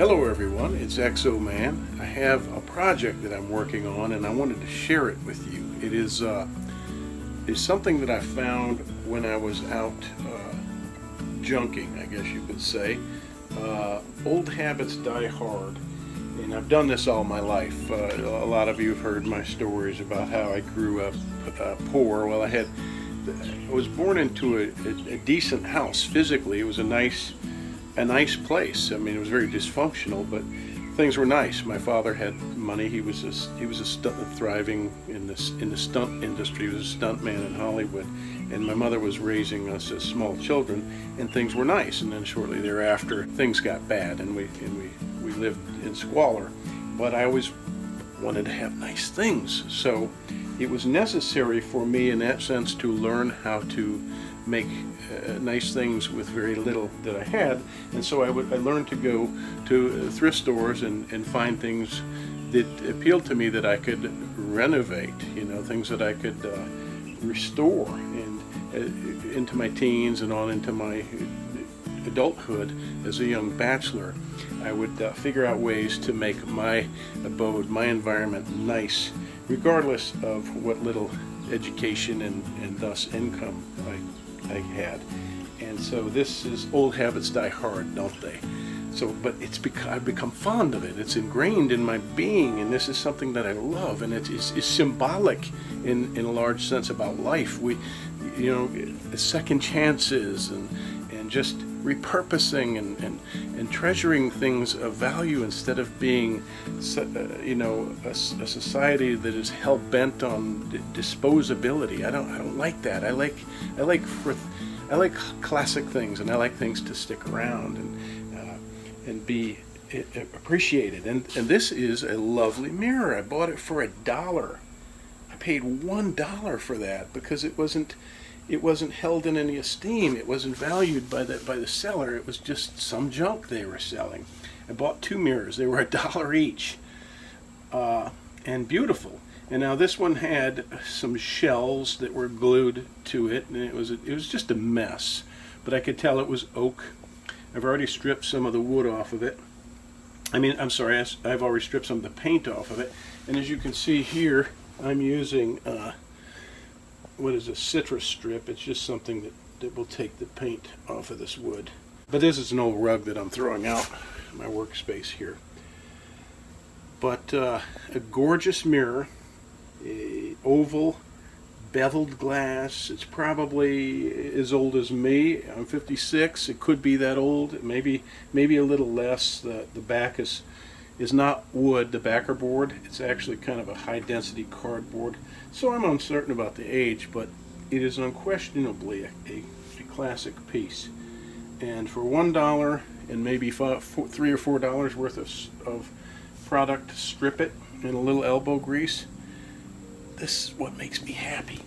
Hello everyone, it's Exoman. I have a project that I'm working on and I wanted to share it with you. It is something that I found when I was out junking, I guess you could say. Old habits die hard, and I've done this all my life. A lot of you have heard my stories about how I grew up poor. Well, I was born into a decent house physically. It was a nice place. I mean, it was very dysfunctional, but things were nice. My father had money. He was thriving in the stunt industry. He was a stunt man in Hollywood, and my mother was raising us as small children, and things were nice. And then shortly thereafter, things got bad, and we lived in squalor. But I always wanted to have nice things, so it was necessary for me, in that sense, to learn how to make nice things with very little that I had. And so I learned to go to thrift stores and find things that appealed to me that I could renovate, things that I could restore, and into my teens and on into my adulthood as a young bachelor. I would figure out ways to make my abode, my environment nice, regardless of what little education and thus income I had. And so this is old habits die hard, don't they? So, but I've become fond of it. It's ingrained in my being, and this is something that I love, and it's symbolic in a large sense about life. Second chances and just repurposing and treasuring things of value instead of being, a society that is hell bent on disposability. I don't like that. I like classic things, and I like things to stick around and be appreciated. And this is a lovely mirror. I bought it for $1. I paid $1 for that because it wasn't held in any esteem. It wasn't valued by the seller. It was just some junk they were selling. I bought 2 mirrors. They were $1 each, and beautiful. And now this one had some shelves that were glued to it, and it was just a mess. But I could tell it was oak. I've already stripped some of the wood off of it. I've already stripped some of the paint off of it. And as you can see here, I'm using what is a citristrip. It's just something that will take the paint off of this wood. But this is an old rug that I'm throwing out in my workspace here. But a gorgeous mirror, oval, beveled glass. It's probably as old as me. I'm 56. It could be that old. Maybe a little less. The back is not wood, the backer board. It's actually kind of a high density cardboard. So I'm uncertain about the age, but it is unquestionably a classic piece. And for $1 and maybe $3 or $4 worth of product to strip it in a little elbow grease, this is what makes me happy.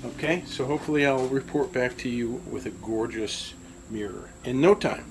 Okay, so hopefully I'll report back to you with a gorgeous mirror in no time.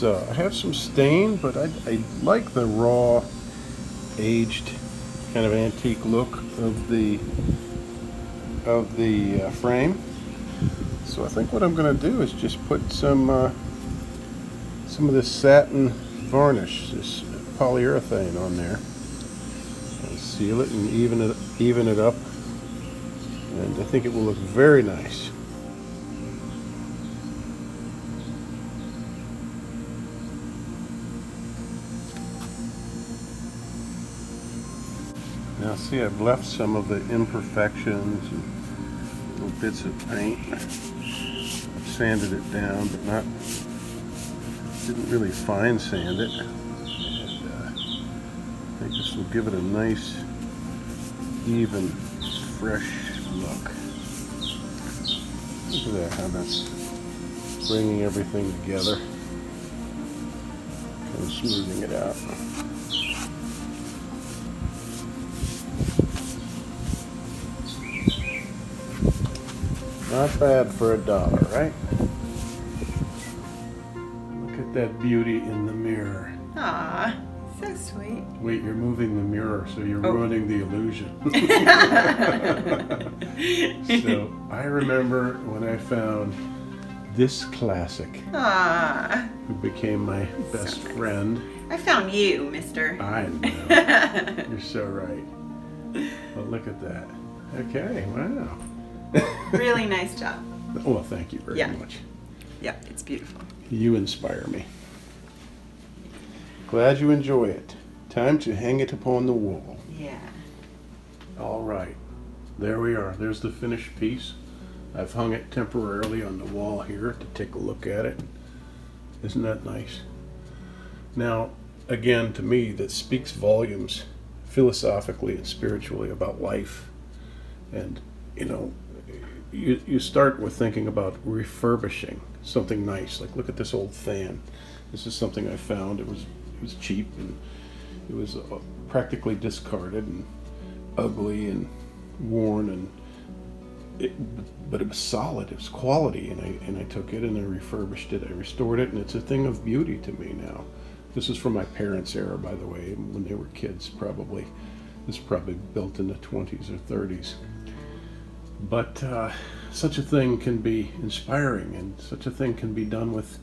I have some stain, but I like the raw, aged, kind of antique look of the frame. So I think what I'm going to do is just put some of this satin varnish, this polyurethane on there. seal it and even it up, and I think it will look very nice. Now see, I've left some of the imperfections and little bits of paint. I've sanded it down, but didn't really fine sand it. And I think this will give it a nice, even, fresh look. Look at that, how that's bringing everything together. Kind of smoothing it out. Not bad for $1, right? Look at that beauty in the mirror. Aw, so sweet. Wait, you're moving the mirror, so you're ruining the illusion. So, I remember when I found this classic, who became my best friend. I found you, mister. I know. You're so right. But look at that. Okay, wow. Really nice job. Well, thank you very much. Yeah, it's beautiful. You inspire me. Glad you enjoy it. Time to hang it upon the wall. Yeah. All right. There we are. There's the finished piece. I've hung it temporarily on the wall here to take a look at it. Isn't that nice? Now, again, to me, that speaks volumes philosophically and spiritually about life. And, you know, you start with thinking about refurbishing something nice. Like, look at this old fan. This is something I found. It was cheap, and it was practically discarded and ugly and worn, but it was solid. It was quality, and I took it and I refurbished it. I restored it, and it's a thing of beauty to me now. This is from my parents' era, by the way, when they were kids. Probably this is probably built in the 20s or 30s. But such a thing can be inspiring, and such a thing can be done with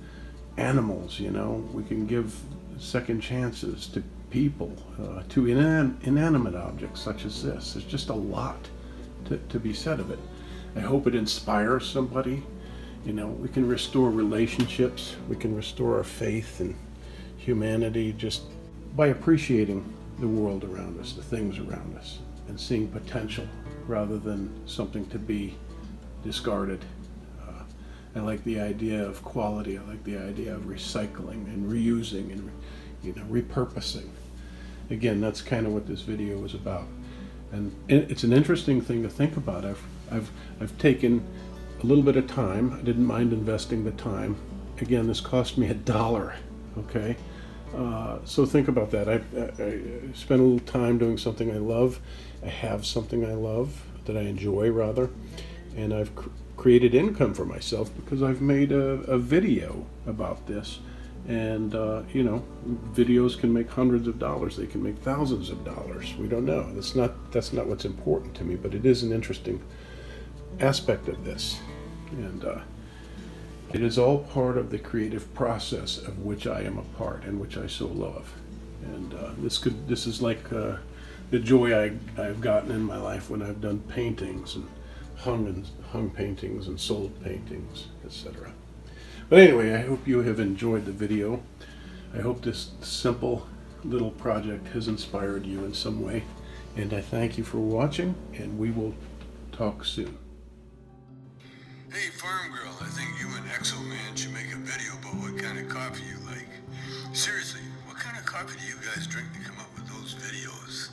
animals. You know, we can give second chances to people, to inanimate objects such as this. There's just a lot to be said of it. I hope it inspires somebody. You know, we can restore relationships. We can restore our faith in humanity just by appreciating the world around us, the things around us, and seeing potential rather than something to be discarded. I like the idea of quality. I like the idea of recycling and reusing and repurposing. Again, that's kind of what this video was about, and it's an interesting thing to think about. I've taken a little bit of time. I didn't mind investing the time. Again, this cost me $1. Okay, so think about that. I spent a little time doing something I love. I have something I love that I enjoy, rather, and I've created income for myself because I've made a video about this. And you know, videos can make hundreds of dollars. They can make thousands of dollars. We don't know. That's not what's important to me, but it is an interesting aspect of this, and it is all part of the creative process of which I am a part and which I so love. And this is like the joy I've gotten in my life when I've done paintings and hung paintings and sold paintings, etc. But anyway, I hope you have enjoyed the video. I hope this simple little project has inspired you in some way. And I thank you for watching, and we will talk soon. Hey, Farm Girl, I think you and Exoman should make a video about what kind of coffee you like. Seriously, what kind of coffee do you guys drink to come up with those videos?